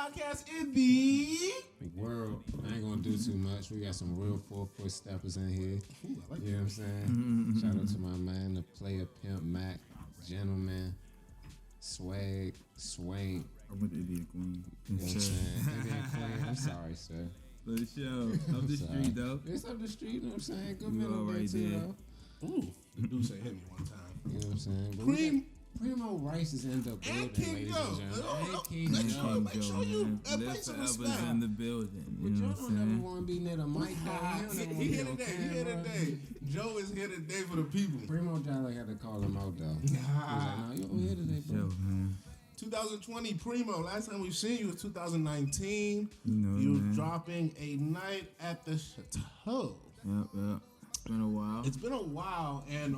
podcast in the world. I ain't gonna do too much. We got some real 4-foot steppers in here. Ooh, I like you know what I'm saying? Shout out to my man, the player pimp Mac, gentleman, swag, swank. I went to Indian Queen. You know what I'm saying? Indian Queen. I'm sorry, sir. For sure. Up the street, though. It's up the street, you know what I'm saying? Good You middle right too, there. though. Ooh, the dude said hit me one time. You know what I'm saying? But Premo Rice is in the building, And King ladies Joe. and gentlemen. And King Make Joe. sure you Live pay some forever's respect. in the building. But You know Joe what don't I'm never saying? want to be near the mic, though. He don't never He want to here be on today. He here camera. today. Joe is here today for the people. Primo Dollar had to call him out, though. He was like, no, you over here today, bro. Yo, man. 2020 Primo. Last time we've seen you was 2019. You know, You man. dropping a night at the Chateau. Yep. It's been a while. It's been a while, and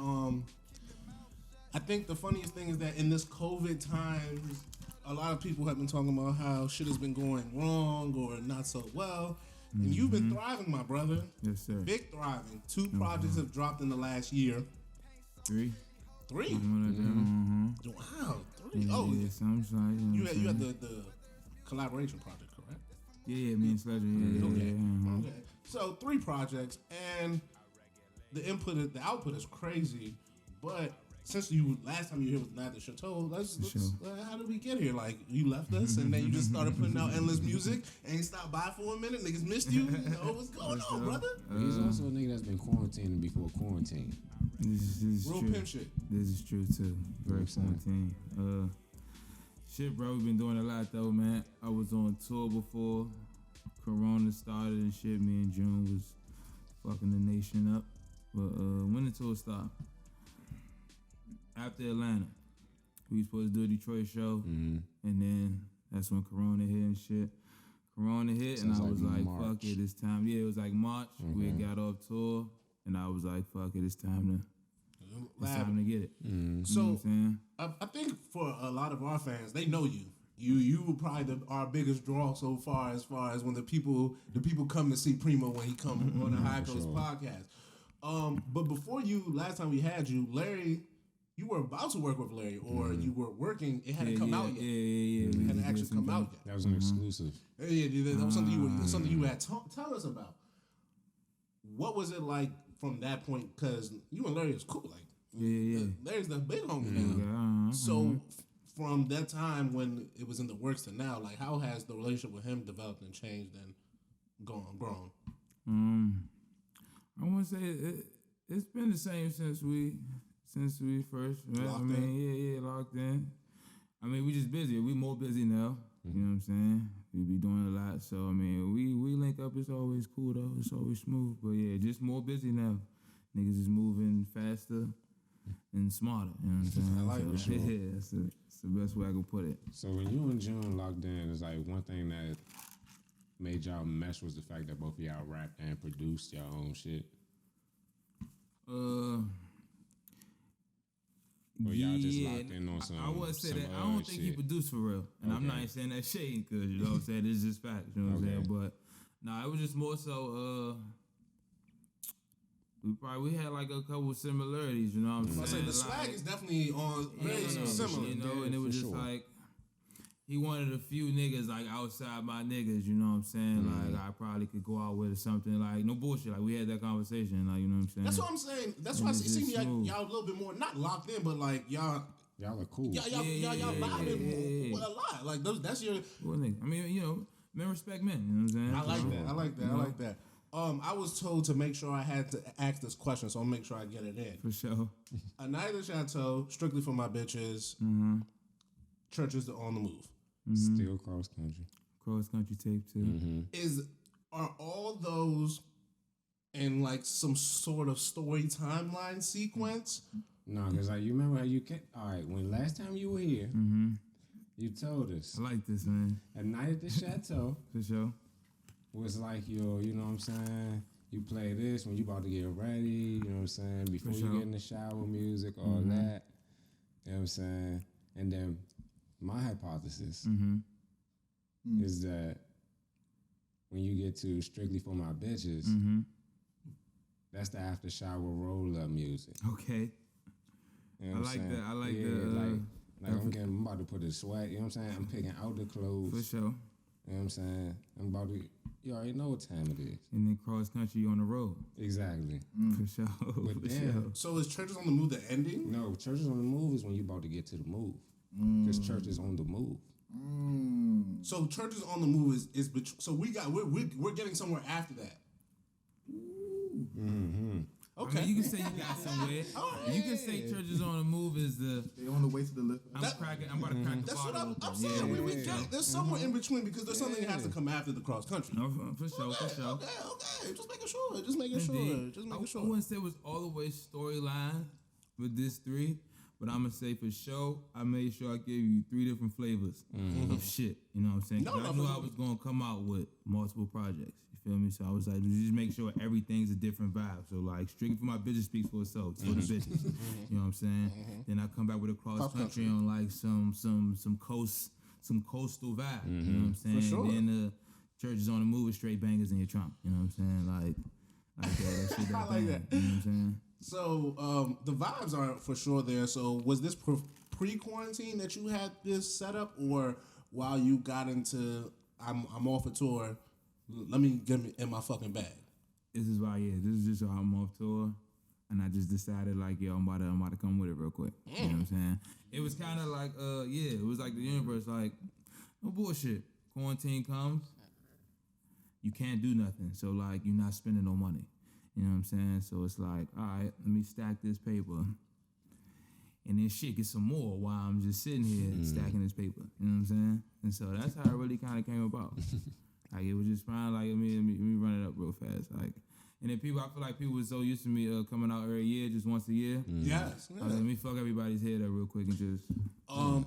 I think the funniest thing is that in this COVID times, a lot of people have been talking about how shit has been going wrong or not so well, and you've been thriving, my brother. Yes, sir. Big thriving. 2 projects have dropped in the last year. 3. 3. Mm-hmm. Wow, 3. Yeah, Oh, yeah, something. you had the collaboration project, correct? Yeah, me and Sledgren. Yeah, Okay. yeah. Okay. So 3 projects, and the output is crazy. But since last time you were here with Night at the Chateau, let's how did we get here? Like, you left us, and then you just started putting out endless music, and you stopped by for a minute. Niggas missed you. You know what's going on, brother? He's also a nigga that's been quarantining before quarantine. This is Real true. pimp shit. This is true too. Very quarantine. Shit, bro, we've been doing a lot though, man. I was on tour before Corona started and shit. Me and June was fucking the nation up. But when the tour stopped, after Atlanta, we was supposed to do a Detroit show, and then that's when Corona hit and shit. Corona hit, and I was like, fuck it, it's time. Yeah, it was like March. We had got off tour, and I was like, fuck it, it's time to get it. So, you know what I'm saying? I think for a lot of our fans, they know you. You were probably our biggest draw so far as when the people come to see Primo when he come on the High Coast podcast. But before last time we had you, Larry, you were about to work with Larry, or you were working. It hadn't come out yet. Yeah. It hadn't actually come out yet. That was an exclusive. Yeah, that was something you had tell us about. What was it like from that point? Because you and Larry was cool. Like, Larry's the big homie now. So from that time when it was in the works to now, like, how has the relationship with him developed and changed and grown? I want to say it's been the same since we first met. Locked in. I mean, we just busy. We more busy now. You know what I'm saying? We be doing a lot. So I mean, we link up. It's always cool though. It's always smooth. But yeah, just more busy now. Niggas is moving faster and smarter. You know what I'm saying? I like it. So, yeah, that's the best way I can put it. So when you and June locked in, it's like one thing that made y'all mesh was the fact that both of y'all rapped and produced y'all own shit. Or y'all just locked in on some. I would say that I don't think he produced for real, and I'm not saying that shade because you know what I'm saying. It's just facts, you know what I'm saying. But it was just more so. We had like a couple of similarities, you know what I'm saying. The swag is definitely very similar, you know, and it was just like he wanted a few niggas like outside my niggas, you know what I'm saying. Like I probably could go out with or something, like no bullshit. Like we had that conversation, like you know what I'm saying. That's what I'm saying. That's why I see y'all a little bit more not locked in, but like y'all are cool. Y'all vibing a lot. Like that's your. Well, nigga, I mean, you know, men respect men. You know what I'm saying. I like that. I was told to make sure I had to ask this question, so I'll make sure I get it in. For sure. A Night at the Chateau, strictly for my bitches. Churches on the move. Still cross country. Cross country tape too. Are all those in like some sort of story timeline sequence? No, because like you remember how you all right, when last time you were here, you told us. I like this, man. A Night at the Chateau. For sure. Was like your, you know what I'm saying? You play this when you about to get ready, you know what I'm saying? Before you get in the shower, music, all that. You know what I'm saying? And then my hypothesis is that when you get to Strictly for My Bitches, that's the after shower roll up music. Okay. You know what I'm saying? I like that. Like I'm about to put a swag, you know what I'm saying? I'm picking out the clothes. For sure. You know what I'm saying? I'm about to. You already know what time it is. And then cross country on the road. Exactly. For sure. But For then, sure. So is Churches on the Move the ending? no, Churches on the Move is when you about to get to the move. Because Church is on the move. So Churches on the Move is so we're getting somewhere after that. Okay. I mean, you can say you got somewhere. You can say Churches on the Move is the. They on the way to the lift. I'm about to crack the That's what bottle I'm open. saying. Yeah, We get it. There's somewhere in between because there's something that has to come after the cross country. No, for sure, for sure. Okay. Just making sure. Just making sure. I wouldn't say it was all the way storyline with this 3, but I'm gonna say for sure I made sure I gave you 3 different flavors of shit. You know what I'm saying? 'Cause I knew I was gonna come out with multiple projects. You feel me? So I was like, just make sure everything's a different vibe. So like, strictly for my business speaks for itself, for the business. You know what I'm saying? Then I come back with a cross country on like some coastal vibe. You know what I'm saying? For sure. Then the Churches on the Move with straight bangers in your trunk. You know what I'm saying? Like that shit. I like that. You know what I'm saying? So the vibes are for sure there. So was this pre-quarantine that you had this set up, or while you got into I'm off a tour, let me get me in my fucking bag? This is why, this is just how I'm off tour, and I just decided like, yo, I'm about to come with it real quick. You know what I'm saying? It was kind of like, it was like the universe, like, no bullshit. Quarantine comes, you can't do nothing, so like you're not spending no money. You know what I'm saying? So it's like, all right, let me stack this paper. And then shit, get some more while I'm just sitting here stacking this paper. You know what I'm saying? And so that's how it really kind of came about. Like, it was just fine. Like, let me run it up real fast. Like, and then I feel like people were so used to me coming out every year, just once a year. Yes. I was like, let me fuck everybody's head up real quick and just.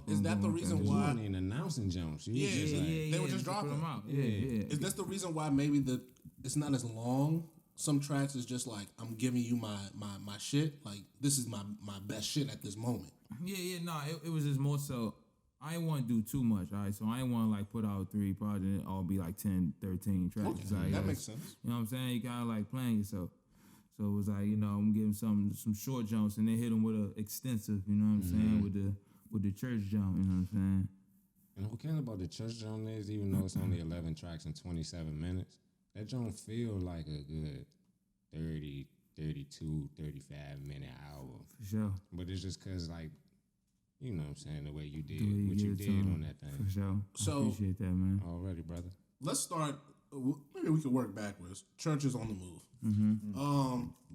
Is that the reason You why? weren't even announcing Jones. They were just dropping them out. Yeah. Is this the reason why maybe it's not as long? Some tracks is just like, I'm giving you my shit. Like, this is my best shit at this moment. It was just more so, I didn't want to do too much, all right? So I didn't want to, like, put out 3 projects and it all be, like, 10, 13 tracks. Okay, like, that makes sense. You know what I'm saying? You kind of, like, playing yourself. So it was like, you know, I'm giving some short jumps and then hit them with an extensive, you know what I'm saying, with the church jump, you know what I'm saying? And what kind about the church jump is, even though it's only 11 tracks and 27 minutes, that don't feel like a good 30, 32, 35 minute album. For sure. But it's just because, like, you know what I'm saying, the way you did what you did on that thing. For sure. So, I appreciate that, man. Already, brother. Let's start. Maybe we could work backwards. Churches on the Move.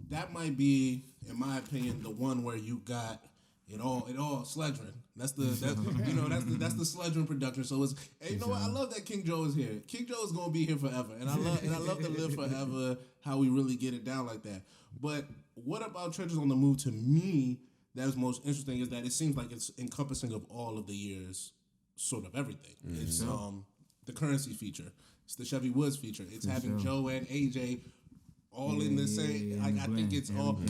That might be, in my opinion, the one where you got it all Sledgren. That's the Sledgren production. So it's, and you know what? I love that King Joe is here. King Joe is gonna be here forever, and I love to live forever. How we really get it down like that. But what about Churches on the Move? To me, that's most interesting is that it seems like it's encompassing of all of the years, sort of everything. It's the Currency feature. It's the Chevy Woods feature. It's having Joe and AJ all in the same. Like, I think it's all.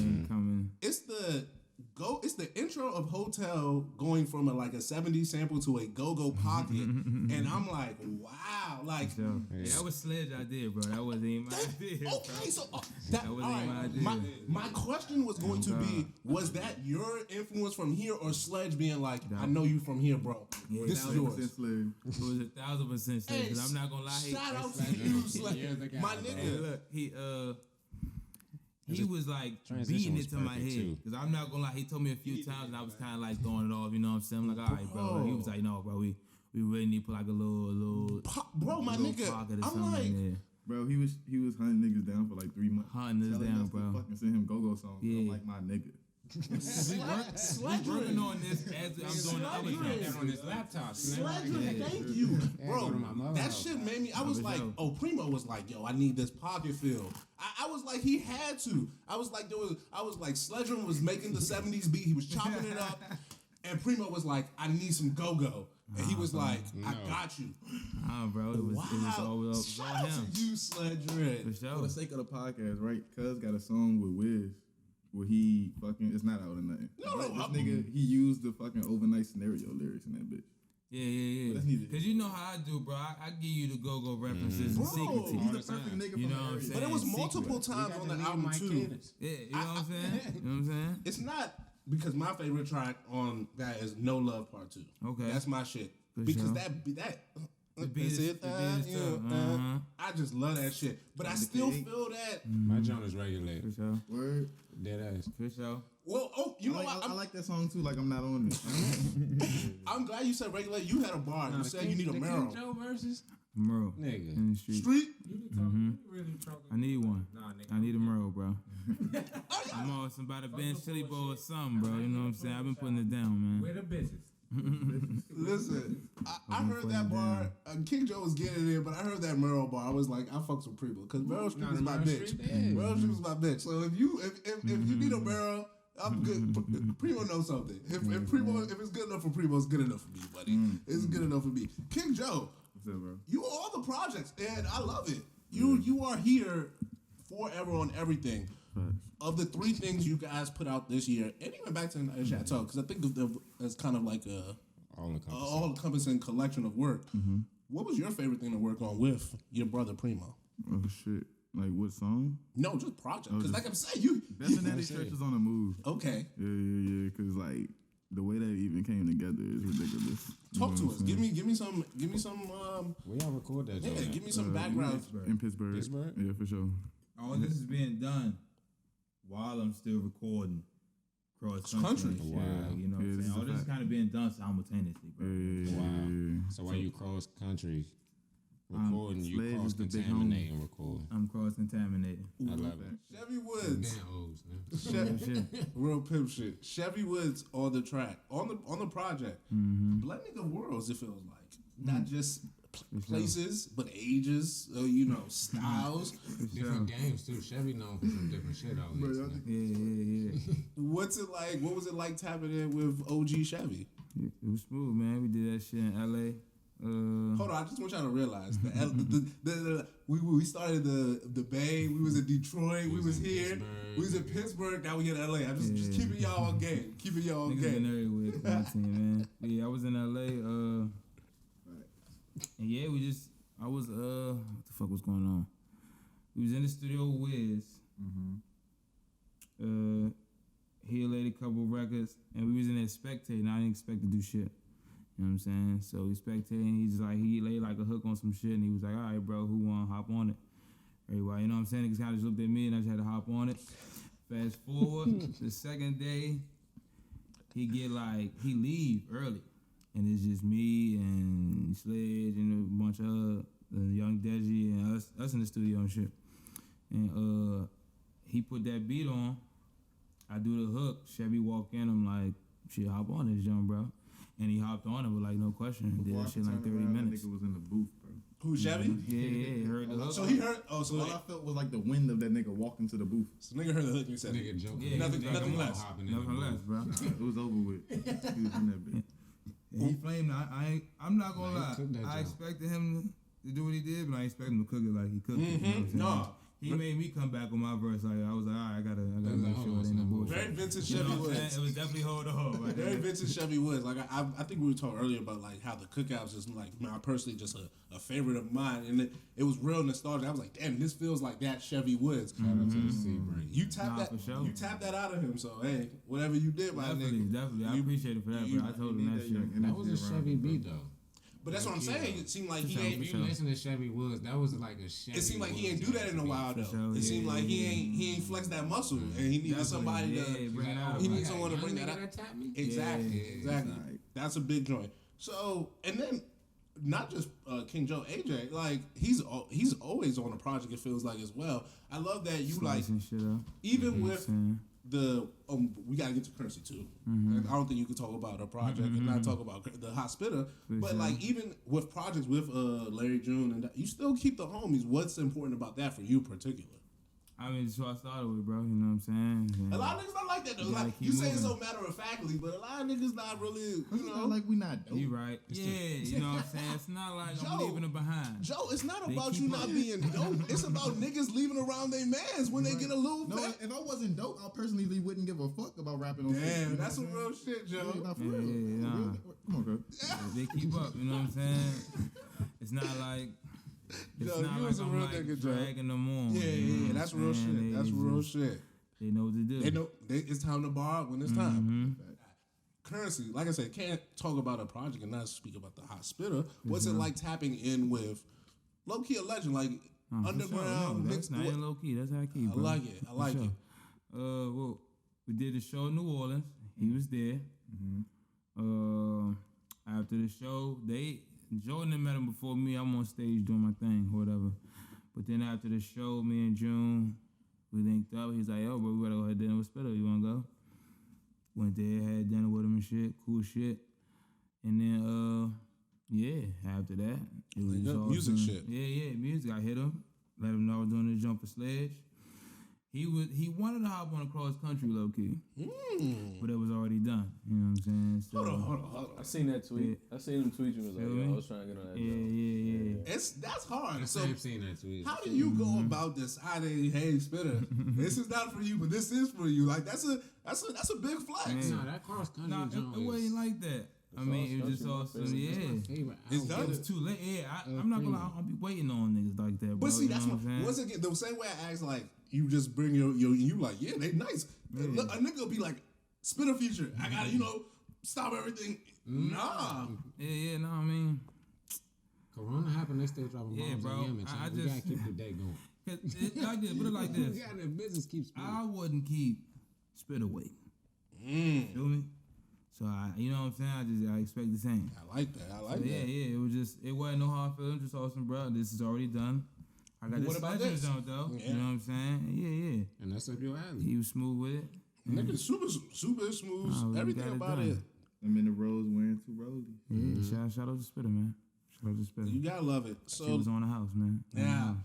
It's the intro of Hotel going from a 70s sample to a go-go pocket, and I'm like, wow, like that was Sledge idea, bro. That wasn't even my idea. Okay, so that wasn't my idea. My question was going to be, was that your influence from here, or Sledge being like, I know you from here, bro. Yeah, this is yours. It was 1,000% Sledge. Because I'm not gonna lie. Shout out to you, Sledge. My nigga. Look, he was like beating it to my head. Because I'm not gonna lie, he told me a few times and I was kind of like throwing it off, you know what I'm saying? I'm like, all right, bro. He was like, no, bro, we really need to put like a little bro, my nigga. I'm like, bro, he was hunting niggas down for like 3 months. Hunting us down, bro. Fucking send him go-go songs. Yeah. I'm like, my nigga. We working on this as I'm doing the other shit on this laptop. Sledgren, thank you, bro. That shit made me. I was like, oh, Premo was like, yo, I need this pocket feel. I was like, he had to. I was like, Sledgren was making the 70s beat. He was chopping it up, and Premo was like, I need some go-go. And he was like, I got you. Bro, it was all Shout out him. to you, Sledgren. For the sake of the podcast, right? Cuz got a song with Wiz where he fucking, it's not out or nothing. This nigga, he used the fucking overnight scenario lyrics in that bitch. Yeah. Because you know how I do, bro. I give you the go-go references and secrets. He's the perfect nigga you know from what I'm saying? But it was multiple times on the album, too. Yeah, you know what I'm saying? You know what I'm saying? It's not, because my favorite track on that is No Love Part 2. Okay. That's my shit. For because sure. that The beat is tough. I just love that shit. But I still feel that. My joint is regulated. For sure. Word. Dead ass. For sure. Well, you know what? I like that song too. Like I'm not on it. I'm glad you said regulate. You had a bar. You said you need a marrow. King Joe versus Merle. nigga. In the street. Street? I need one. I need a Merle, bro. I'm on somebody bench chili bowl or something, bro. You know what I'm saying? I've been putting it down, man. Where the bitches? Listen, I heard that bar. King Joe was getting it in, but I heard that Merle bar. I was like, I fucks with Premo because Merle Street is my bitch. Merle Street is my bitch. So if you need a Merle, I'm good. Premo knows something. If it's good enough for Premo, it's good enough for me, buddy. It's good enough for me. King Joe, What's up, bro? you are all the projects, and I love it. You are here forever on everything. Of the 3 things you guys put out this year, and even back to the Chateau, because I think of them as kind of like a all-encompassing collection of work. What was your favorite thing to work on with your brother Premo? Oh shit! Like what song? No, just project. Because like I'm saying, Cincinnati Church is on the move. Okay. Yeah. Because like the way that it even came together is ridiculous. Talk to us. Give me some. Where y'all record that? Yeah, give me some background. In Pittsburgh. Yeah, for sure. All this is being done while I'm still recording cross country. Wow. You know what I'm saying? All this is kind of being done simultaneously, bro. Wow. So while you cross country recording, you cross contaminating recording. I'm cross contaminating. I love it. Chevy Woods. Damn man. Real pimp shit. Chevy Woods on the track, on the project. Blending the worlds, it feels like. Not just places, but ages, styles. Different games too. Chevy known for some different shit out there. Yeah. What's it like? What was it like tapping in with OG Chevy? It was smooth, man. We did that shit in LA. Hold on, I just want y'all to realize we started the Bay. We was in Detroit. We was here. We was in Pittsburgh. Now we in LA. I'm just keeping y'all on game. Keeping y'all on Niggas game. been everywhere, my team, man. Yeah, I was in LA. And yeah, I was what the fuck was going on? We was in the studio with Wiz. He laid a couple records, and we was in there spectating. I didn't expect to do shit. You know what I'm saying? So we spectating. He laid like a hook on some shit, and he was like, "All right, bro, who wanna hop on it?" Everybody, you know what I'm saying? Niggas kind of just looked at me, and I just had to hop on it. Fast forward, the second day, he leave early. And it's just me and Sledge and a bunch of young Deji and us in the studio and shit. And he put that beat on. I do the hook. Chevy walk in. I'm like, shit, hop on this young bro. And he hopped on it with like no question. Did that shit in like 30 minutes. That nigga was in the booth, bro. Who, Chevy? Yeah, he heard the hook. So he heard. Oh, so all I felt was like the wind of that nigga walking to the booth. So nigga heard the hook and he said, Nigga joking. Yeah, nothing less. Nothing less, bro. It was over with. He was in that bitch. And he flamed. I'm not gonna lie. I job. expected him to do what he did, but I expected him to cook it like he cooked it. You know what I'm saying? No. He made me come back on my verse. Like I was like, all right, I gotta make sure it ain't no bullshit. Very vintage You know Chevy what I'm saying? Woods. It was definitely hold on. Right Very there. vintage Chevy Woods. Like I think we were talking earlier about like how the cookouts is like I personally just a favorite of mine, and it was real nostalgic. I was like, damn, this feels like that Chevy Woods. Shout out to the Sea Break. You tapped that. for sure. You tapped that out of him. So hey, whatever you did, my nigga. Definitely. I appreciate it for that, bro. I told him that shit. That was a Chevy beat though. But that's what I'm saying. It seemed like he ain't. If you listen to Chevy Woods, that was like a Chevy. It seemed like he ain't Woods do that in a while though. sure, It seemed like he ain't flexed that muscle, and he needed somebody to. bring it out. He needs someone to bring that out. Tap me? Exactly. Right. That's a big joint. So, and then not just King Joe, AJ, like he's always on a project. It feels like as well. I love that you like Slicing shit up. even with the we gotta get to Currency too. And I don't think you could talk about a project and not talk about the hospital. But like even with projects with Larry June and that, you still keep the homies. What's important about that for you, particular? I mean, that's what I started with, bro. You know what I'm saying? A lot of niggas not like that though. gotta Like keep you say it moving. so matter of factly, but a lot of niggas not really. It's not like we not dope. You right. Yeah, you know what I'm saying? It's not like I'm Joe, leaving them behind. Joe, it's not They about keep you not up. being dope. It's about niggas leaving around their mans when they get a little No, fat. if I wasn't dope, I personally wouldn't give a fuck about rapping on stage. Damn, You know that's some what I'm real shit, saying? Joe. Yeah, nah, for Yeah, real. yeah, nah. Come on, bro. They keep up, you know what I'm saying? It's not like Yo, you was a I'm real like nigga, Joe. dragging them on. Yeah, you know yeah, what that's I'm real saying? shit. That's They real just- shit. They know what to do. They know it's time to bar when it's time. currency, like I said, can't talk about a project and not speak about the hot spitter. What's it like tapping in with low key a legend like underground? That's not even low key. That's high key. I like it. I like it. Well, we did the show in New Orleans. He was there. After the show, Jordan met him before me. I'm on stage doing my thing, whatever. But then after the show, me and June, we linked up. He's like, "Yo, bro, we gotta go have dinner with Spitter. You wanna go?" Went there, had dinner with him and shit, cool shit. And then, after that, it was like all music shit. Yeah, music. I hit him, let him know I was doing the jump for Sledge. He wanted to hop on a cross country low key, but it was already done. You know what I'm saying? So, Hold on. I seen that tweet. I seen him tweet you. Was like, I was trying to get on that. Yeah. That's hard. So I've seen that tweet. how do you go about this? Hey, Spitter, this is not for you, but this is for you. Like that's a big flex. No, that cross country jump it wasn't like that. I mean, it was just awesome. Yeah. It's done. It was too late. Yeah, I'm not gonna lie. I'll be waiting on niggas like that, bro. But see, you that's know what. I'm saying? Once again, the same way I asked, like you just bring your you like, yeah, they nice. Look, a nigga will be like, Spitter feature. I gotta, stop everything. Nah. Yeah, no, I mean, Corona happened. They still dropping bombs bro, in Yemen. I We gotta keep the day going. like this, put it like this. We got the business keeps. I wouldn't keep Spitter waiting. Feel me? So you know what I'm saying? I expect the same. I like that. It wasn't no hard feelings. Just awesome, bro. This is already done. I got What this about legend this? out though. Yeah. You know what I'm saying? Yeah. And that's up your alley. He was smooth with it. Nigga, super smooth. we Everything got it about done. it. I'm in the rose wearing 2 rollies. Yeah, shout out to Spitter, man. Shout out to Spitter. You gotta love it. She So was on the house, man. On the yeah, house.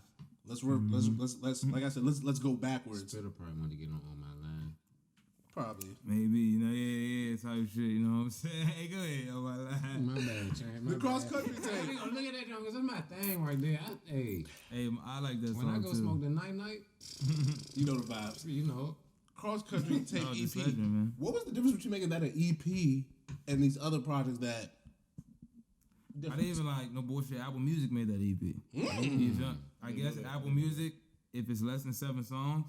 let's work. Let's like I said, let's go backwards. Spitter probably want to get on my line. Probably. Maybe, type shit, you know what I'm saying? Hey, go ahead, on my line. My bad, Chad. The cross country thing. Look at that, John, because that's my thing right there. Hey, I like that when song I go too. smoke the night, You know the vibes. you know. Cross country take Oh, the EP. Sledgren, man. What was the difference between making that an EP and these other projects that? I didn't even like no bullshit. Apple Music made that EP. You feel- I guess Apple Music, if it's less than 7 songs,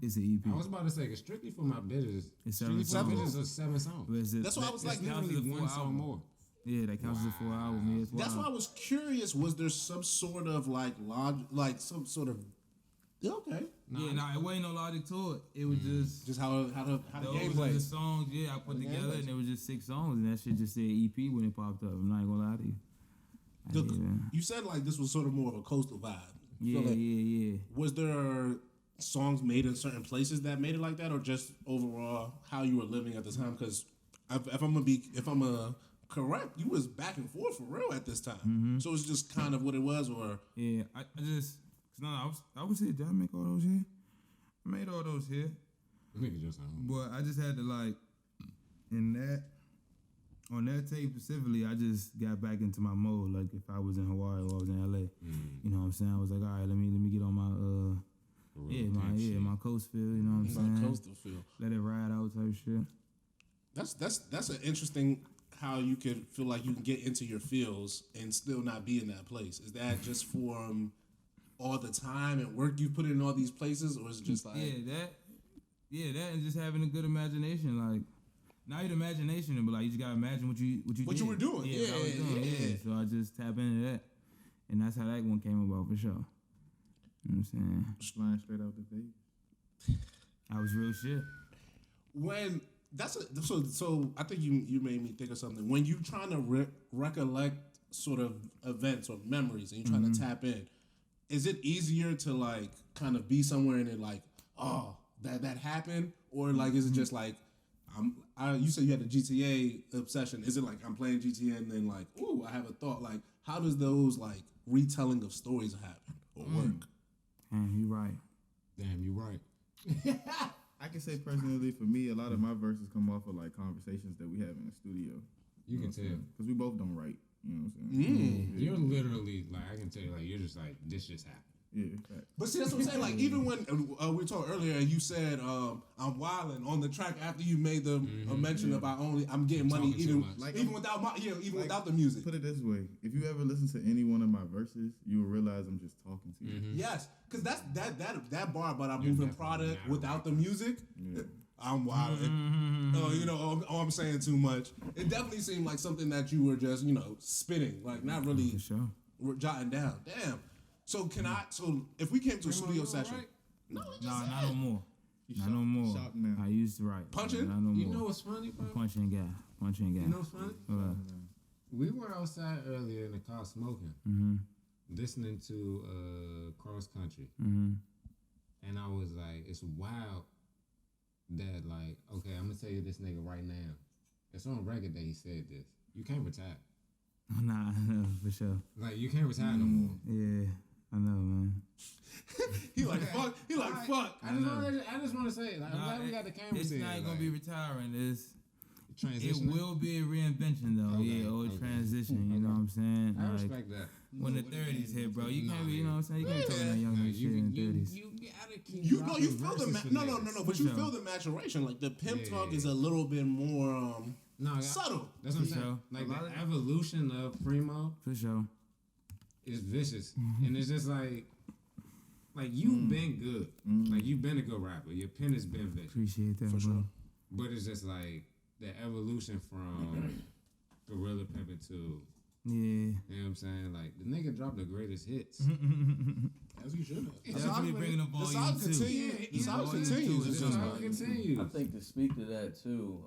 it's an EP. I was about to say, 'cause strictly for my bitches, It's strictly 7 for my songs. bitches is 7 songs. But it's That's why I was like, It's counts as literally a full one song album. more. Yeah, that counts as a full album. Yeah, it's That's why I wild. was curious. Was there some sort of some sort of okay? Yeah, no, it wasn't no logic to it. It was Just how the those game are the plays. songs. Yeah, I put the game together, plays. and it was just 6 songs, and that shit just said EP when it popped up. I'm not gonna lie to you. You said like this was sort of more of a coastal vibe. Yeah, Feel it? yeah. Was there songs made in certain places that made it like that, or just overall how you were living at the time? Because if I'm correct, you was back and forth for real at this time. So it's just kind of what it was, or Yeah, I just, cause I was here. Did I make all those here? I made all those here, Nigga just but I just had to like, on that tape specifically, I just got back into my mode. Like if I was in Hawaii or I was in LA, you know what I'm saying? I was like, all right, let me get on my my coast feel. You know what I'm saying? my coastal feel. Let it ride out type shit. That's an interesting how you could feel like you can get into your feels and still not be in that place. Is that just from all the time and work you put in all these places, or is it just like that and just having a good imagination, like not even imagination, but like you just gotta imagine what you what did. you were doing? Yeah, what I was doing. Yeah. So I just tap into that, and that's how that one came about for sure. You know what I'm saying? Flying straight out the Vegas. I was real shit. When so I think you made me think of something. When you trying to recollect sort of events or memories and you're trying to tap in, is it easier to like kind of be somewhere and it like, oh, that happened, or like is it just like you said you had a GTA obsession. Is it like I'm playing GTA and then like, ooh, I have a thought. Like, how does those like retelling of stories happen or work? You right. Damn, you right. I can say personally, for me, a lot of my verses come off of like conversations that we have in the studio. You can tell. Because we both don't write. You know what I'm saying? You're literally like, I can tell you, like, you're just like, this just happened. Yeah, fact. But see, that's what I'm saying. Like, even when we talked earlier, and you said I'm wilding on the track after you made the mention about I'm getting money Talking too even much. even without without the music. Put it this way: if you ever listen to any one of my verses, you will realize I'm just talking to you. Yes, because that's that bar about I'm moving definitely product not without the music. Yeah. I'm wild. I'm saying too much. It definitely seemed like something that you were just, spitting, like not really For sure. jotting down. Damn. So if we came to a studio session, Not no more. Not no more. I used to write. Punching? Not no more. You know what's funny, bro? Punching guy. You know what's funny? We were outside earlier in the car smoking, listening to Cross Country, and I was like, it's wild that like, okay, I'm gonna tell you this nigga right now. It's on record that he said this. You can't retire. Nah, I know for sure. Like you can't retire no more. Yeah, I know, man. he like fuck. He like fuck. I just want to say, like, I'm glad we got the cameras It's here. not gonna be retiring. It transition. will be a reinvention though. Transition. You know what I'm saying? I respect that. When the 30s hit, bro, you can't be. You know what I'm saying? You can't be talking that young shit in the 30s. You gotta keep. You feel the but you feel the maturation. Like the pimp talk is a little bit more subtle. That's what I'm saying. Like the evolution of Premo For sure. is vicious, and it's just like you've been good. Like you've been a good rapper. Your pen has been vicious. Appreciate that, For bro. sure. But it's just like the evolution from Gorilla Pimpin' to Yeah. you know what I'm saying? Like the nigga dropped the greatest hits. As you should have. Definitely bringing the volume saga too. continues. The saga continues. It's just like, continues. I think to speak to that too,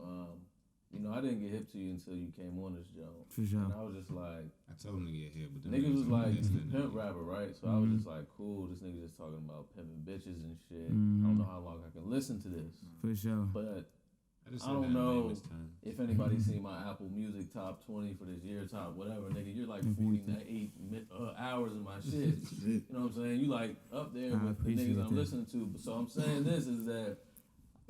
I didn't get hip to you until you came on this show. For sure. And I was just like, I told him to get here, but the niggas was like listening. pimp rapper, right? So I was just like, cool, this nigga just talking about pimping bitches and shit. I don't know how long I can listen to this. For sure. But I just I said don't that know this time. if anybody's seen my Apple Music top 20 for this year, top whatever, nigga, you're like 48 hours of my shit. You know what I'm saying? You like up there with the niggas I'm listening to. So I'm saying this is that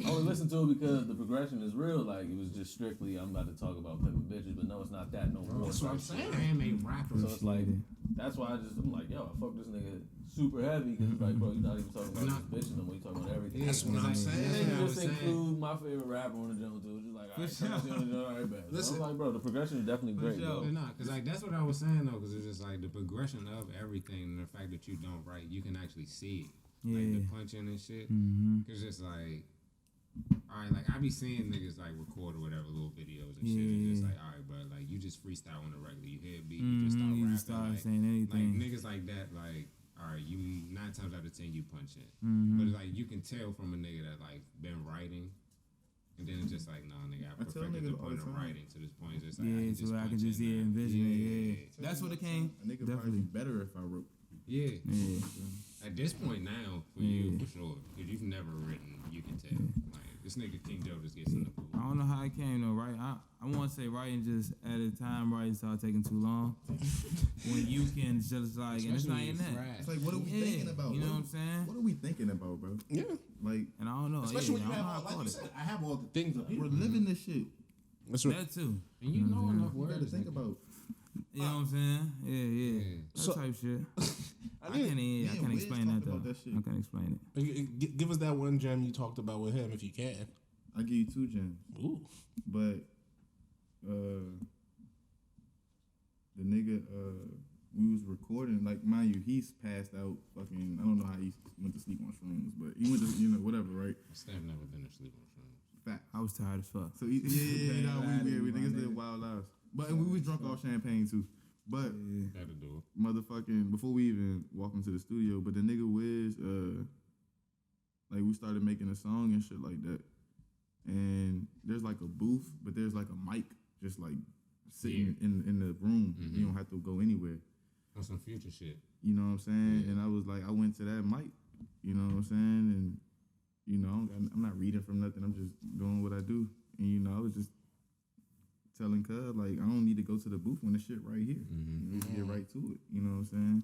I only listen to it because the progression is real. Like it was just strictly I'm about to talk about pimping bitches, but no, it's not that no more. That's what I'm saying. I am a rapper. So it's like that's why I'm like, yo, I fuck this nigga super heavy because it's like, bro, you're not even talking about this bitch no more. You talking about everything. That's what I'm saying. And just include my favorite rapper on the joint too. Just like, all right, bad. So I'm like, bro, the progression is definitely great. They're not, cause like that's what I was saying though, cause it's just like the progression of everything and the fact that you don't write, you can actually see it, like the punching and shit. Cause it's like, all right, like I be seeing niggas like record or whatever little videos and shit. It's just like, all right, bro, like you just freestyle on the regular. You hear a beat, you just start rapping. Saying anything. Like niggas like that, like. All right, you 9 times out of 10 you punch it, but it's like you can tell from a nigga that like been writing, and then it's just like, nah, nigga, I perfected the point of writing to this point. It's just like so I can just see it, envision it. Yeah, that's what it came. A nigga probably be better if I wrote. Yeah. At this point now, for you for sure, because you've never written, you can tell. Like this nigga King Joe just gets in the pool. I don't know how it came though, right? I want to say writing just at a time writing started taking too long. When you can just like, and it's not in that. It's like, what are we thinking about? You know what I'm saying? What are we thinking about, bro? Yeah. Like, and I don't know. Especially when you I don't have, know how like you said, I have all the things up here. we're living this shit. That's right. That too. And you know enough You gotta words. think nigga. about. You know what I'm saying? Yeah. That type shit. I can't explain that though. I can't explain it. Give us that one gem you talked about with him, if you can. I'll give you 2 gems. Ooh. But the nigga we was recording, like, mind you, he's passed out fucking, I don't know how he went to sleep on shrooms, but he went to, whatever, right? I've never been to sleep on shrooms. Fact. I was tired as fuck. So we niggas live wild lives. But we was drunk off champagne too. But Gotta do it. motherfucking, before we even walk into the studio, but the nigga Wiz, like we started making a song and shit like that. And there's like a booth, but there's like a mic just like sitting in the room. You don't have to go anywhere. On some future shit. You know what I'm saying? And I was like, I went to that mic. You know what I'm saying? And I'm not reading from nothing. I'm just doing what I do. And I was just telling Cub, like, I don't need to go to the booth when the shit right here. We get right to it. You know what I'm saying?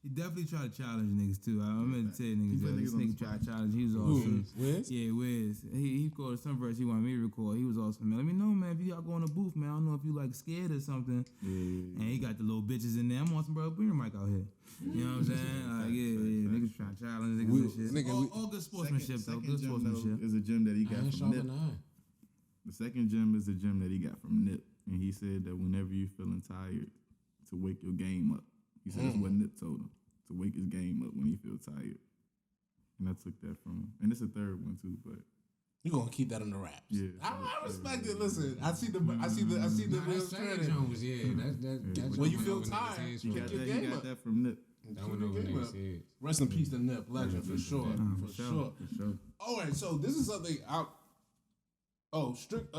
He definitely tried to challenge niggas too. I meant to tell niggas put that this niggas on nigga the tried to challenge. He was awesome. Wiz? Yeah, Wiz. He recorded some verse he wanted me to record. He was awesome, man. Let me know, man, if you got go in the booth, man. I don't know if you like scared or something. And he got the little bitches in there. I'm on some bro, bring your mic out here. You know what I'm saying? Like, yeah. Niggas trying to challenge niggas and shit. All good sportsmanship though. Good sportsmanship. Is a gem that he got from Nip. Nip. The second gem is the gem that he got from Nip. And he said that whenever you're feeling tired, to wake your game up. He said that's what Nip told him. To wake his game up when he feels tired. And I took that from him. And it's a third one too, but You gonna keep that in the raps? Yeah. I respect it. Listen, I see the real credit. Jones, that When you went feel over niggas' tired, heads you for got real. your game got up. that from Nip. That went over niggas' heads. Rest in peace to Nip, legend for sure, for sure. For sure. All right, so this is something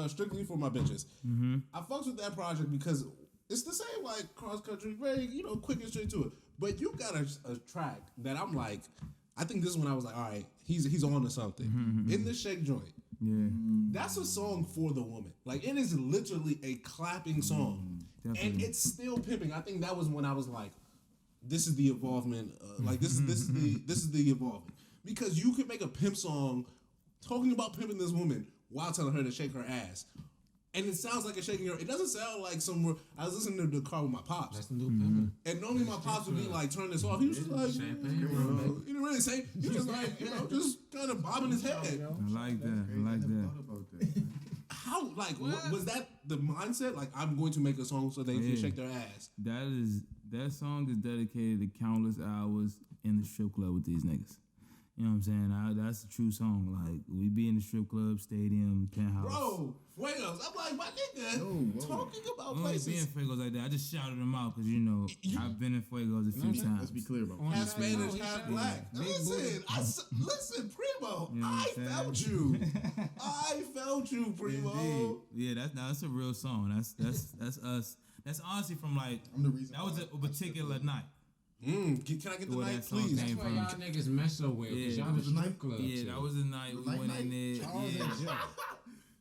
strictly for my bitches. I fucks with that project because it's the same like cross country, very quick and straight to it. But you got a track that I'm like, I think this is when I was like, all right, he's on to something. In the Shake joint. Yeah. That's a song for the woman. Like it is literally a clapping song, and it's still pimping. I think that was when I was like, this is the evolvement. This is the evolving because you could make a pimp song talking about pimping this woman while telling her to shake her ass. And it sounds like a shaking her. It doesn't sound like some. I was listening to the car with my pops. That's the new pimpin'. And normally my pops would be like, turn this off. He was just like, Champagne, he didn't really say. He was just like, just kind of bobbing his head. I like that. I like that. Thought about that. How, was that the mindset? Like, I'm going to make a song so they can shake their ass. That song is dedicated to countless hours in the strip club with these niggas. You know what I'm saying? That's a true song. Like, we be in the strip club, stadium, penthouse. Bro, Fuegos. I'm like, my nigga, talking about I only be in places. Fuegos like that. I just shouted them out because, I've been in Fuegos a few Let's times. be clear about Half that. Spanish, half black. Listen, listen, Primo. You know what I I'm saying? felt you. I felt you, Primo. Yeah, that's a real song. That's us. That's honestly from like, I'm the reason that was a particular night. Can I get the Where night, that song please? came That's why y'all niggas mess so well, because y'all the strip club. Yeah, that was the night we went in there.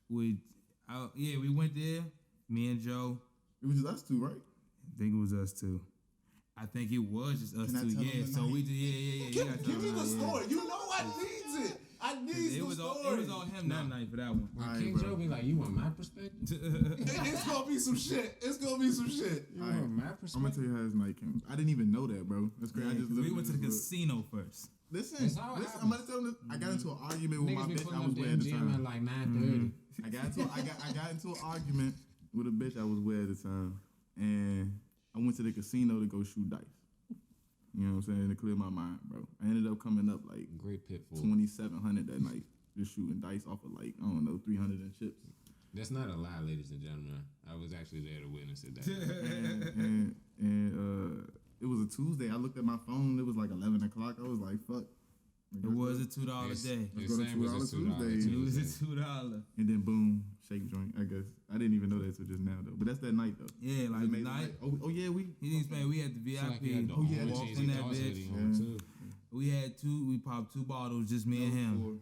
We went there. Me and Joe. It was just us two, right? I think it was us two. I think it was just us Can I two. tell Yeah, them the so night? we did. Yeah. Give me the story. You know I needs it. I need the It was story. on him that night for that one. When Alright, King bro. Joe be like, you want my perspective? It's gonna be some shit. It's gonna be some shit. You want my I'm gonna perspective? tell you how his night came. I didn't even know that, bro. That's crazy. I just we literally went to the just casino first. Listen, That's how it I'm gonna tell him this. I got into an argument with my Niggas be bitch putting I up was the with at the MGM at time. like 9:30. I got into an argument with a bitch I was with at the time, and I went to the casino to go shoot dice. You know what I'm saying? To clear my mind, bro. I ended up coming up like Great pitfall. 2,700 that night, just shooting dice off of like, I don't know, 300 and chips. That's not a lie, ladies and gentlemen. I was actually there to witness it. and it was a Tuesday. I looked at my phone. It was like 11 o'clock. I was like, fuck. It was a $2 day. Let's go to $2 Tuesday. It was a $2. And then boom, shake joint. I guess I didn't even know that till just now though. But that's that night though. Yeah, like the night. Oh yeah, we. He didn't explain. We had the VIP. Walked in that bitch. We had two. We popped 2 bottles, just me and him. 4.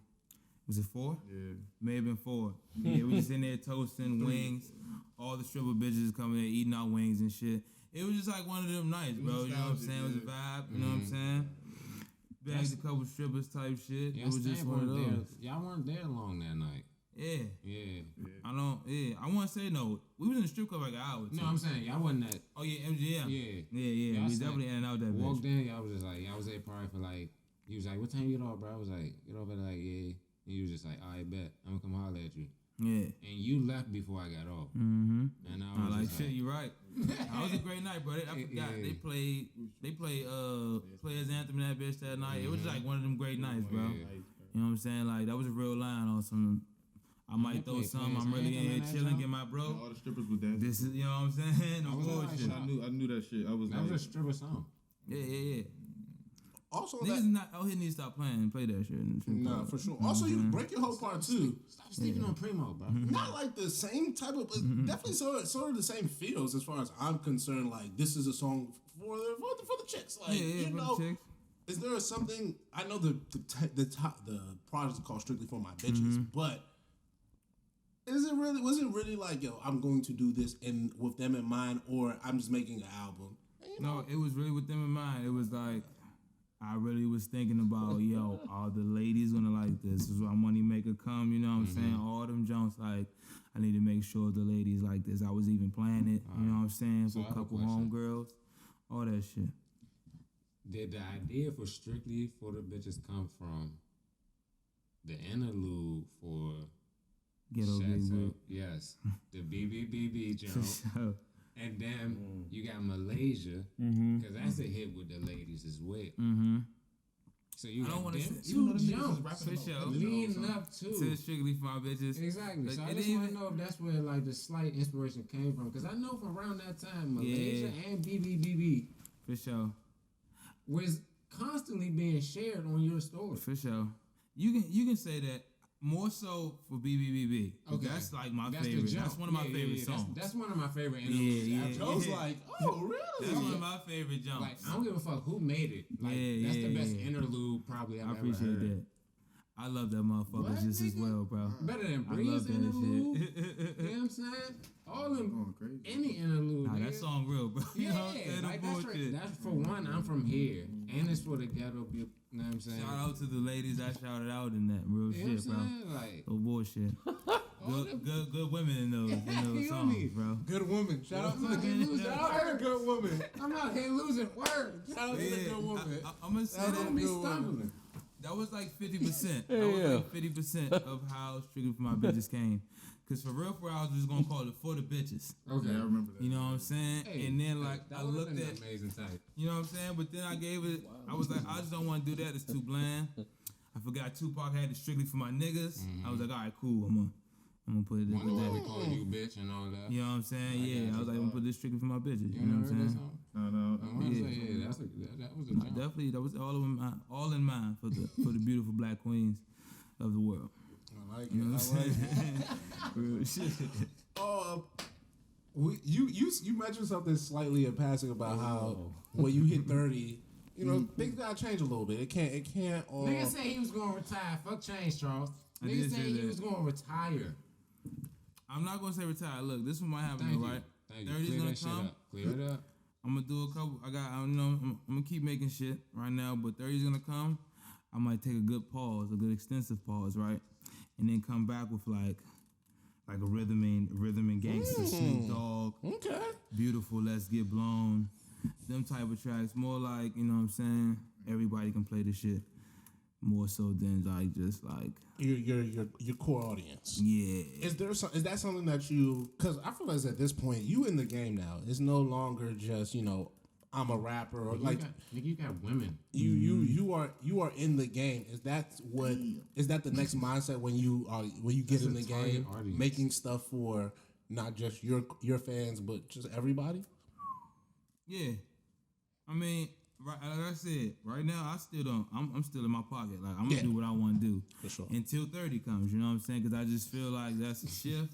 Was it 4? Yeah. May have been 4. Yeah, we just in there toasting wings. All the stripper bitches coming there eating our wings and shit. It was just like one of them nights, bro. You know what I'm saying? It was a vibe. You know what I'm saying? Bagged a couple strippers type shit. It was just one of those. Y'all weren't there long that night. Yeah. Yeah. I want to say no. We was in the strip club like an hour. No, I'm saying y'all wasn't that. Oh yeah, MGM. Yeah. Yeah. Y'all We said- definitely in and out that bitch. Walked in, y'all was just like, y'all was there probably for like, he was like, what time you get off, bro? I was like, get off at like, yeah. And he was just like, all right, bet. I'm gonna come holler at you. Yeah. And you left before I got off. Mm-hmm. And I I was like just shit. You right. That was a great night, bro. I forgot Yeah. they played Players Anthem in that bitch that night. It was just like one of them great nights, bro. Yeah. You know what I'm saying? Like that was a real line on some. I might throw played some. Players I'm really in Anthem here in that chilling, joint? get my bro. All the strippers were dancing. This is, you know what I'm saying? No I was like, bullshit. I knew that shit. I was That like, was a stripper song. Yeah. Also, Niggas not out here need to stop playing and play that shit. nah, for sure. Also, you break your whole part too. Stop sleeping on Primo, bro. Not like the same type of, definitely sort of the same feels as far as I'm concerned. Like this is a song for the chicks. Like Yeah, you for know, the chicks. is there something? I know the project is called Strictly for My Bitches, but was it really like, yo, I'm going to do this and with them in mind, or I'm just making an album? And, you know, No, it was really with them in mind. It was like I really was thinking about, yo, are the ladies gonna like this? Is why Money Maker come, you know what I'm saying? All them junks, like, I need to make sure the ladies like this. I was even planning it, you know what I'm saying? So For I a have a couple question. homegirls, all that shit. Did the idea for Strictly for the Bitches come from the interlude for Ghetto Big Chateau? Wig. Yes, the BBBB For jump. sure. And then you got Malaysia, Mm-hmm. because that's a hit with the ladies as well. Mm-hmm. So you I don't want to them say two jumps for sure. leading up to To strictly for my bitches. exactly. Like, So I it just want to even- know if that's where like the slight inspiration came from, because I know from around that time Malaysia and BBBB For sure. was constantly being shared on your story. For sure. You can say that more so for BBBB. Okay. That's like my That's the favorite. jump. That's one of my favorite songs. That's one of my favorite interludes. Yeah, yeah. Absolutely. I was like, oh, really? That's one of my favorite jumps. Like I don't give a fuck who made it. Like that's the best interlude probably I've I ever appreciate heard. that. I love that motherfucker What, just as nigga? well, bro. Better than I love Breeze that interlude. shit. You know what I'm saying? All them Going crazy. any interlude. Nah, nigga. that song real, bro. You Yeah, know what I'm saying? like No that's bullshit. that's for one. I'm from here, and it's for the ghetto. You know what I'm saying? Shout out to the ladies I shouted out in that real You know what shit, I'm bro. saying? Like No bullshit. all them. Good women in those You songs, mean? bro. Good woman. Shout out to I'm out here the losing words. good woman. I'm out here losing words. Shout out to the good woman. I'm gonna say I that don't be good woman. stumbling. that was like 50%. That was like 50% of how Strictly for My Bitches came. Cause for real, I was just gonna call it For the Bitches. Okay, Yeah, I remember that. You know what I'm saying? Hey, and then like that I would've looked been at, an amazing type. you know what I'm saying? But then I gave it. I was like, I just don't want to do that. It's too bland. I forgot Tupac had it Strictly for My Niggas. I was like, all right, cool. I'm gonna put it in Wonder why with we that. call you bitch and all that. You know what I'm saying? I Yeah, got I was like, I'm gonna put this Strictly for My Bitches. You You know never what heard I'm that saying? song? No. I want to say, yeah, that was a jump. Definitely, that was all in mind for the beautiful black queens of the world. I like it. You know I what I'm like it. saying? Real shit. You mentioned something slightly in passing about how when you hit 30, you know, things gotta change a little bit. It can't. Nigga said he was going to retire. Fuck change, Charles. I Nigga did said say he that. was going to retire. I'm not gonna say retire. Look, this is what might happen, Thank though, you. right? Thank you. 30's Clear gonna that shit come. up. Clear it up. I'm gonna do a couple. I'm gonna keep making shit right now, but 30's gonna come. I might take a good pause, a good extensive pause, right, and then come back with like a rhythm and gangster, Snoop Dogg, Okay. Beautiful, Let's Get Blown, them type of tracks. More like, you know what I'm saying, everybody can play the shit. More so than like just like Your core audience. yeah. Is that something that you? Because I feel like at this point you in the game now. It's no longer just, you know, I'm a rapper or like You got women. you are in the game. Is that the next mindset when you get in the game, audience. making stuff for not just your fans but just everybody? Yeah, I mean, right, like I said, right now I still don't. I'm still in my pocket. Like I'm gonna do what I want to do For sure. until 30 comes. You know what I'm saying? Because I just feel like that's a shift.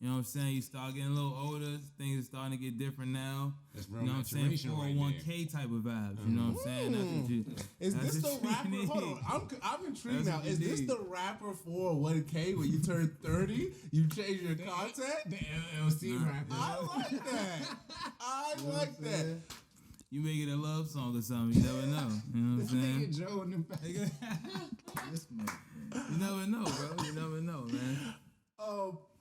You know what I'm saying? You start getting a little older. Things are starting to get different now. That's real You know what I'm saying? maturation right 401k type of vibes. You know what I'm saying? That's what you. Is that's this the what you rapper? need. Hold on, I'm intrigued That's now. what you Is this need. the rapper for 1K when you turn 30? You change your content. The LLC rapper. I like that. I like that. You make it a love song or something. You never know. You know what I'm saying? Nigga Joe in the back. This motherfucker. You never know, bro. You never know, man.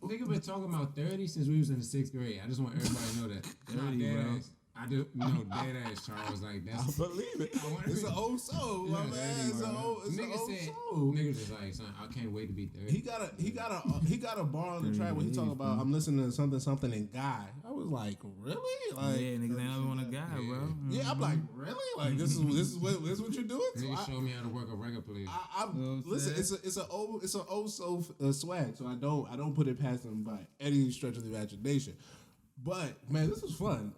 Nigga been talking about 30 since we was in the 6th grade. I just want everybody to know that. 30, dead bro. ass. I do dead ass Charles like I that's. believe it. It's an old soul, my man. It's an old soul. Nigga just like, son, I can't wait to be 30. He got a bar on the track where he talking about I'm listening to something and guy. I was like, really? Like, Yeah, niggas ain't never want a guy, bro. yeah, I'm like, really? Like this is what you're doing? So Nigga showed me how to work a record player. listen, it's an old soul swag, so I don't put it past him by any stretch of the imagination. But man, this was fun.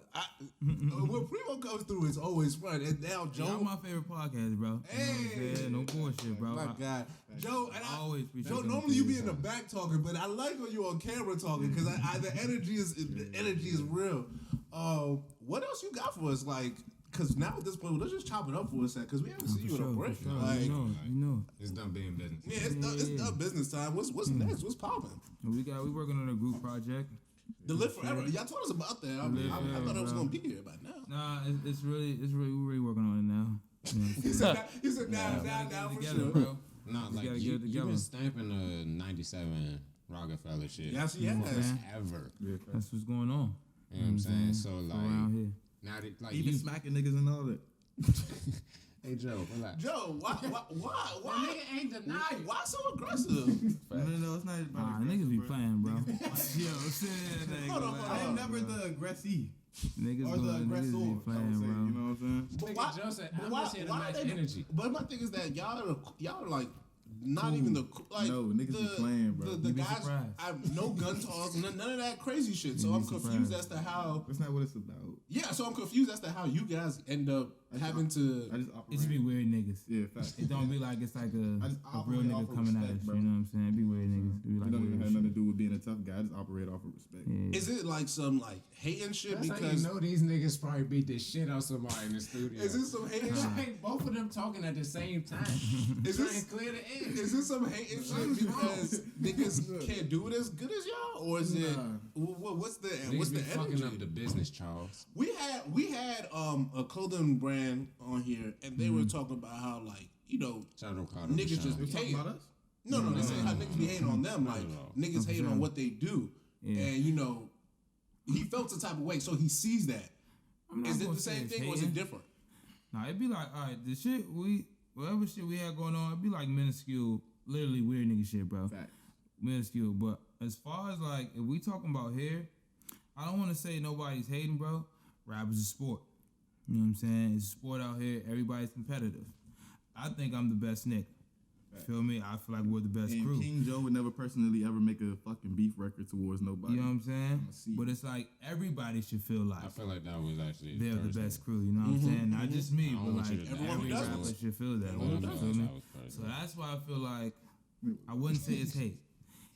When Premo comes through, it's always fun. And now Joe, Y'all my favorite podcast, bro. You know what I'm saying? No bullshit, bro. my God, Joe, and I always appreciate Joe. them Normally you be things. in the back talking, but I like when you on camera talking because the energy is real. What else you got for us? Like, because now at this point, let's just chop it up for a sec because we haven't seen you in a break. For sure. Like, You know. It's done being business. yeah, it's done business time. What's next? What's popping? And we working on a group project. The Live Forever. Y'all told us about that. I thought I was gonna be here by now. Nah, it's really we're really working on it now. You know what I'm He saying? said now for Together, sure. bro. No, We like gotta get you've it together. been stamping the 97 Rockefeller shit. Yes, he has. Ever. That's what's going on. You know what I'm saying? So Around like here. now that like Even you smacking niggas and all that. Hey Joe, relax. Joe, why nigga ain't denying. why so aggressive? No, it's not. Nah, niggas be playing, bro. Yo, say that. Hold on. I am never the aggressee. Niggas Or the going, niggas aggressor, be I would playing, say, bro. you know what I'm saying? But Nigga Joseph, I'm just here to match they- energy. But my thing is that y'all are like not even the like No, niggas be playing, bro. The You'd be guys, surprised. no gun talks, none of that crazy shit. So You'd be I'm confused surprised. as to how. That's not what it's about. Yeah, so I'm confused as to how you guys end up having to. I just operate. It just be weird niggas. Yeah, facts. It don't be like it's like I a just real operate off nigga of coming at respect, us. bro. You know what I'm saying? It be weird niggas. It be It like don't even weird have shit. nothing to do with being a tough guy. I just operate off of respect. Yeah. Is it like some like hating shit That's how because? you know these niggas probably beat the shit out somebody in the studio. Is it some hating It's shit? like both of them talking at the same time. Is trying this- to clear the air. Is this some hating shit because niggas can't do it as good as y'all, or is it what's the Niggas be fucking energy? up the business, Charles. We had a clothing brand on here, and they were talking about how like Shout out Carter niggas Rashawn. just be Talking hating. about us? No, they say how niggas be hating on them, like niggas hating on what they do, Yeah. and he felt the type of way, so he sees that. I'm not Is it gonna the say same it's thing or is it hating. different? Nah, it'd be like, all right, the shit whatever shit we had going on, it'd be like minuscule, literally weird nigga shit, bro. Facts. Minuscule. But as far as like, if we talking about hair, I don't want to say nobody's hating, bro. Rap is a sport. You know what I'm saying? It's a sport out here. Everybody's competitive. I think I'm the best nigga. Feel me? I feel like we're the best And crew. King Joe would never personally ever make a fucking beef record towards nobody. You know what I'm saying? see. But it's like everybody should feel like I feel like that was actually they're the personal. best crew. You know what I'm saying? Not just me, I don't but want like you to Everyone every who does rapper it. should feel that. Everyone You who feel does me? that was So personal. that's why I feel like I wouldn't say it's hate.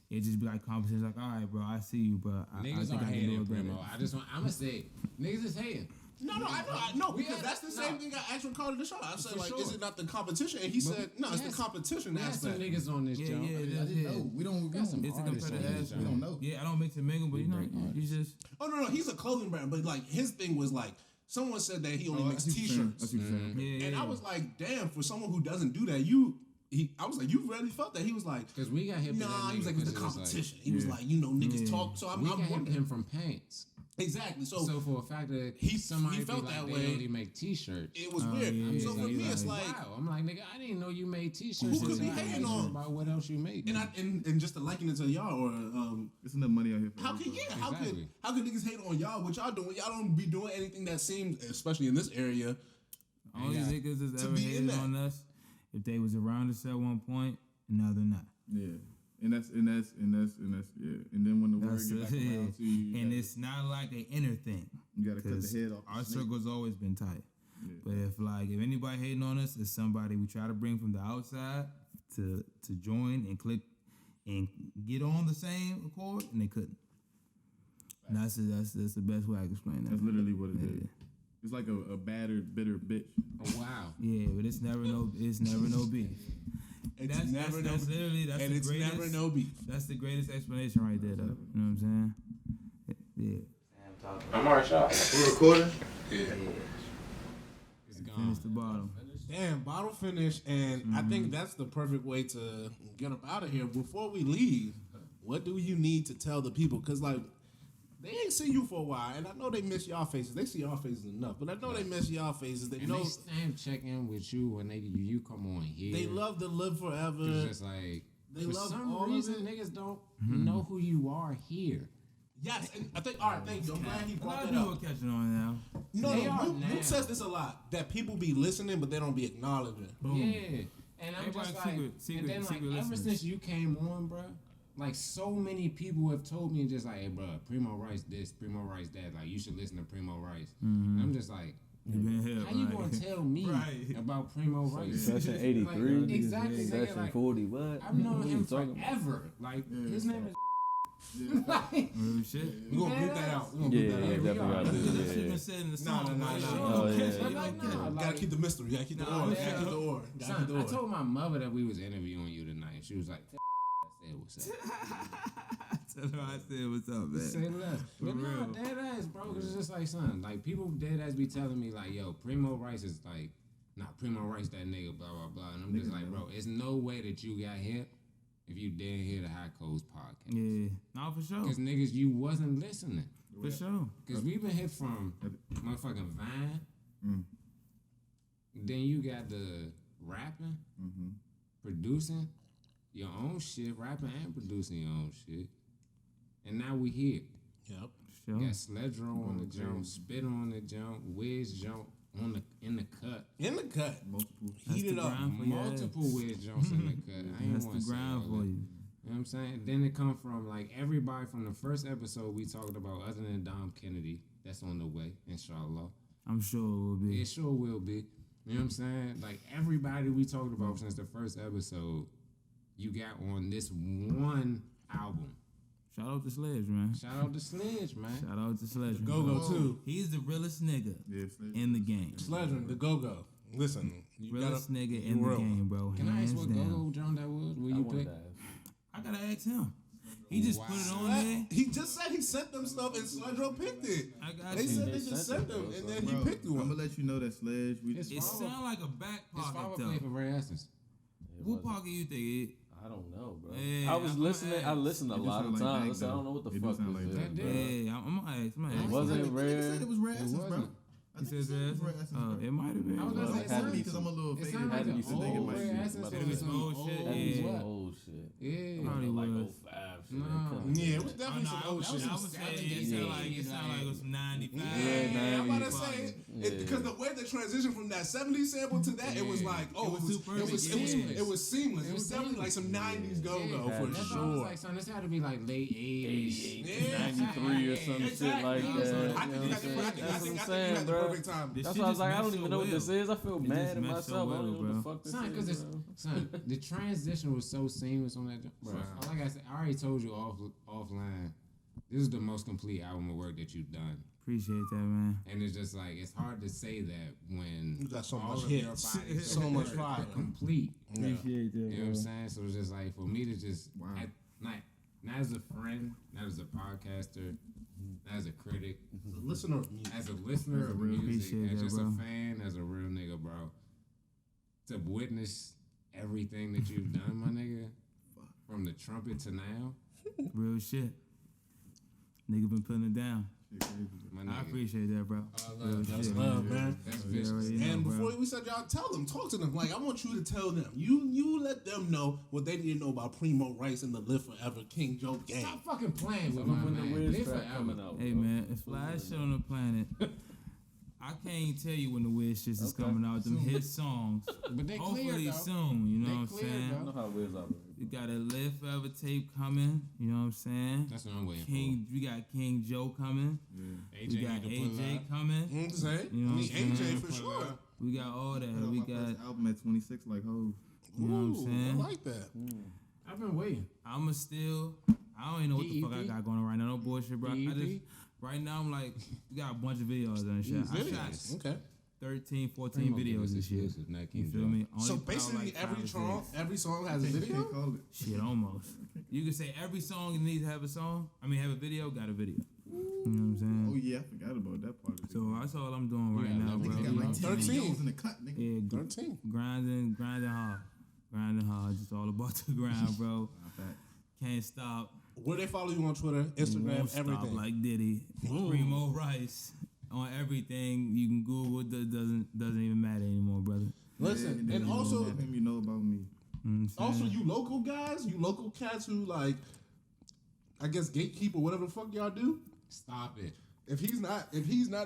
It just be like conversation, like, all right, bro, I see you, but I Niggas think are I can do hating, it better. Primo. I'ma say, niggas is hating. No, I know, because had- that's the same thing I actually called the show. I said, For like, sure. is it not the competition? And he said, no, it's we the had- competition We had some aspect. niggas on this Yeah, joint. yeah, I it didn't is, know. yeah. We don't Got some It's a artists on competitive this ass. we joint. don't know. Yeah, I don't mix and mingle, but you know, you just Oh, no, he's a clothing brand, but like his thing was like, someone said that he only makes t-shirts. That's what you're saying. yeah. And yeah. I was like, damn, for someone who doesn't do that, I was like, you really felt that? He was like, Because we got hit with that nah, he was nigga like, it's the 'cause it was competition. He was like, niggas talk. So I'm we got hit wondering. him from pants. Exactly. So So for a fact that he somebody felt be like, that they way. only make t-shirts. it was weird. yeah, so for yeah, me, yeah. it's like, Wow. I'm like, nigga, I didn't know you made t-shirts. Who could until be I hating asked you on- about what else you make. and just to liken it to y'all, or There's enough money out here for how could everybody. how could niggas hate on y'all? What y'all doing? Y'all don't be doing anything that seems, especially in this area. only Yeah. niggas that's To ever be in hated that. on us if they was around us at one point, and now they're not. Yeah. And that's yeah. And then when the word That's get back it. around to you, And it's not like an inner thing. you gotta cut Because the head off. our the snake. circle's always been tight. Yeah. But if anybody hating on us, it's somebody we try to bring from the outside to join and click and get on the same accord, and they couldn't. And that's the best way I can explain That's that. literally what it is. It's like a battered, bitter bitch. Oh, wow. Yeah, but it's never no beef. It's That's never no, literally and the it's greatest. never no beef. That's the greatest explanation right there, though. You know what I'm saying? Yeah. I'm already shot. We're recording? It's gone. Finish the bottom. Damn, bottle finish, and I think that's the perfect way to get up out of here. Before we leave, what do you need to tell the people? Because, like, they ain't seen you for a while, and I know they miss y'all faces. They see y'all faces enough, but I know they miss y'all faces. They And know they stand checking with you when you come on here. they love to live forever. It's just like, They for love some all of reason, it. niggas don't know who you are here. Yes, and I think, all right, thank you. I'm glad he A lot brought of that people up. are catching on now. They are Luke now. says this a lot, that people be listening, but they don't be acknowledging. Boom. Yeah. And I'm Everybody just like, and then like, ever listeners. since you came on, bro, like so many people have told me just like, hey, bro, Premo Rice this, Premo Rice that. Like, you should listen to Premo Rice. And I'm just like, You been here, how you right? gonna tell me Right. about Premo Rice? Session 83, Like, exactly, nigga. Session Like, 40, what? I've known What you him talking about? forever. Like, his name is. Like, Real shit. We're going to beat that out. We're gonna Yeah, beat that out. yeah, definitely gotta do That it. shit Yeah, been said in the Nah, song. nah, right? nah, Sure. nah. Oh, You yeah. don't But catch like, it. nah, Gotta like, keep the mystery. Gotta keep the Nah, order. yeah. Gotta keep the order. Gotta keep son, the I order. told my mother that we was interviewing you tonight. She was like, say what's up. Tell her I said what's up, man. Say less. But no, real. dead ass, bro. Cause it's just like, son, like people dead ass be telling me like, yo, Premo Rice is like, not Premo Rice that nigga, blah blah blah. And I'm just like, bro, it's no way that you got hit if you didn't hear the High Codes podcast. Yeah, no, for sure. Cause niggas, you wasn't listening. For sure. Cause we've been hit from motherfucking Vine. Then you got the rapping, producing your own shit, rapping and producing your own shit. And now we here. Yep. sure. You got Sledgren on the jump, Spit on the jump, Wiz jump in the cut. In the cut. Multiple. Heat it up. Multiple Wiz jumps in the cut. I ain't That's want the to say grind all for that. you. You know what I'm saying? Then it come from like everybody from the first episode we talked about, other than Dom Kennedy, that's on the way, inshallah. I'm sure it will be. It sure will be. You know what I'm saying? Like everybody we talked about since the first episode, you got on this one album. Shout out to Sledge, man. Shout out to Sledge, man. Shout out to Sledge. Go-Go, too. He's the realest nigga Yeah, Sledge. in the game. Sledgren, the Go-Go. Listen, you Realest gotta, nigga in the real. game, bro. Can I Hands ask what down. Go-Go John that was? Will I you wanted pick? to ask. I gotta ask him. He just put it on there. He just said he sent them stuff and Sledgren picked it. I got They you. said they They just sent sent it, them though, and so- then he Bro, picked I'm one. gonna let you know that Sledge. It sound like a back It's pocket Father though. play for Ray Essence. It What wasn't- pocket you think? I don't know, bro. Yeah, I was I'm listening. gonna I ask. listened a It do lot sound of like times. Dag, I said, I don't know what the though. It do fuck sound this like is. Dag. bro. Yeah, I'm gonna ask. It wasn't I think rare. he said it was Ray Essence, bro. wasn't. I He think says it was Ray that. Essence, bro. It might have been. I was gonna Well, say it it had to sound- be because I'm a little It faded. sound Had like to an be some old nigga Ray might be- Essence might or have been some some old old shit, That was yeah. some old shit. Yeah. Probably Like was. 05 shit. Nah. Yeah, it was definitely some old I shit. would say it sound like it was some 95. Yeah, I'm about to Fuck. say Yeah. because the way the transition from that 70s sample to that, it was Yeah. like, oh, It was too perfect, it was seamless. It It was was definitely like some 90s go-go Yeah. for That's why I was sure. like, son, this had to be like late 80s. 93 or some shit like that. I You know think what you I'm had saying? the That's what I'm you saying, had the bro. perfect time. This That's shit why I was just like, I don't meshed even so know what well. this is. I feel It mad just at meshed myself. so I don't well, know what the bro. fuck this Son, is. because it's bro. son, the transition was so seamless on that. Bro, like I said, I already told you offline. This is the most complete album of work that you've done, Appreciate that, man. and it's just like it's hard to say that when You got so all much of your hits, bodies so are much fire. complete. Appreciate that, You know what I'm saying? So it's just like for me to just Wow. not as a friend, not as a podcaster, not as a critic, As a listener of music. as a listener of real music, appreciate as that, just bro. a fan, as a real nigga, bro. To witness everything that you've done, my nigga, from the trumpet to now, Real shit. Nigga been putting it down. my I nigga. appreciate that, bro. Real That's shit. love, man. That's You vicious. already know, And bro. before we said y'all tell them, talk to them. Like I want you to tell them. You let them know what they need to know about Premo Rice and the Live Forever King Joe gang. Stop fucking playing with Tell my them when the man. weird Live track forever. coming out. Hey, bro. man, it's flash shit on the planet. I can't tell you when the weird shit is Okay. coming out. Them hit songs. But they clear Hopefully though. soon, you know They what I'm clear, saying? I know how Wiz operates. You got a Live Forever tape coming, you know what I'm saying? That's what I'm waiting We got King Joe coming. for. We got need to pull AJ up. coming. You know what I'm saying? You know I what mean, I'm AJ saying? for sure. We got all that. We We got got. album at 26, like ho. You know what I'm Ooh, saying? I like that. I've been waiting. I'ma still. I don't even know what the fuck I DEP? got going on right now. No bullshit, bro. I just DEP? right now I'm like, we got a bunch of videos and shit. I shot Okay. 13, 14 videos this year. Not You King feel Joe. me? So Only put out, basically, like, every 5 or 6. every song has a video. Can't call it. Shit, almost. You could say every song needs to have a song. I mean, have a video, got a video. You know what I'm saying? Oh yeah, I forgot about that part of it. So that's all I'm doing right now, bro. Nigga got like 10 13. videos in the cut, nigga. Yeah, 13. grinding hard. Just all about the grind, bro. Can't stop. Where they follow you on Twitter, Instagram, Won't stop everything. like Diddy. Premo Rice on everything. You can Google it. Doesn't even matter anymore, brother. Listen, Yeah, and also, let him you know about me. You know what I'm saying? you local guys, you local cats who like, I guess gatekeep or whatever the fuck y'all do. Stop it. If he's not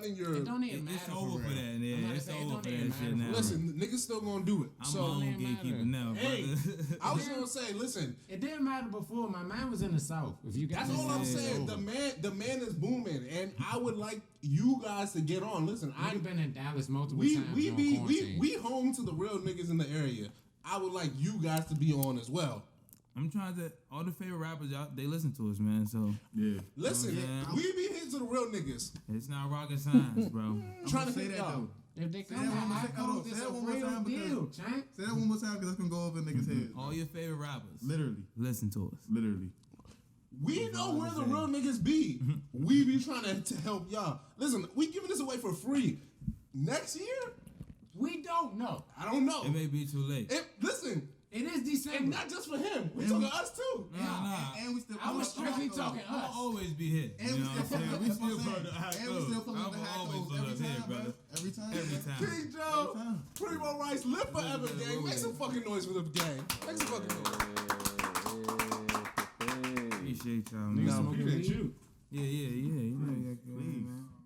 in your, It don't even matter. It's over for that. I'm Yeah, about to it's say, it over don't for even that shit matter. now. listen, niggas still gonna do it. I'm So my own it don't gatekeeper matter. now, Hey, brother. I was gonna say, listen, It didn't matter before. My man was in the South. If you got that's all I'm it's saying. over. The man is booming, and I would like you guys to get on. Listen, I've been in Dallas multiple we times. we on be quarantine. we home to the real niggas in the area. I would like you guys to be on as well. I'm trying to. All the favorite rappers out, they listen to us, man. So Yeah. Listen, Yeah. we be here to the real niggas. it's not rocket science, bro. I'm Trying gonna to say hit that y'all. though. If they Say come that one to more high time. Hold on, coast, say it's that a one more real time because- deal, Chank. Say that one more time because that's gonna go over niggas' heads. All your favorite rappers, Literally. listen to us. Literally. We know where the real niggas be. We be trying to help y'all. Listen, we giving this away for free. Next year, We don't know. I don't know. It may be too late. Listen, It is and December. not just for him. We And talking we- us too. Nah. And we still. I was strictly talking I'll us. always be here. And You we know what I'm still saying? fucking We up. still fuck the high And we still fucking up I'm the high always codes fuck every up here, time, brother. bro. Every time. Every bro. time. King Joe, time. Premo Rice, live forever, gang. Make some fucking noise for the gang. Make some fucking noise. Appreciate y'all, Niggas man. smoking appreciate weed. you. Yeah. You know you got to go, Please. man.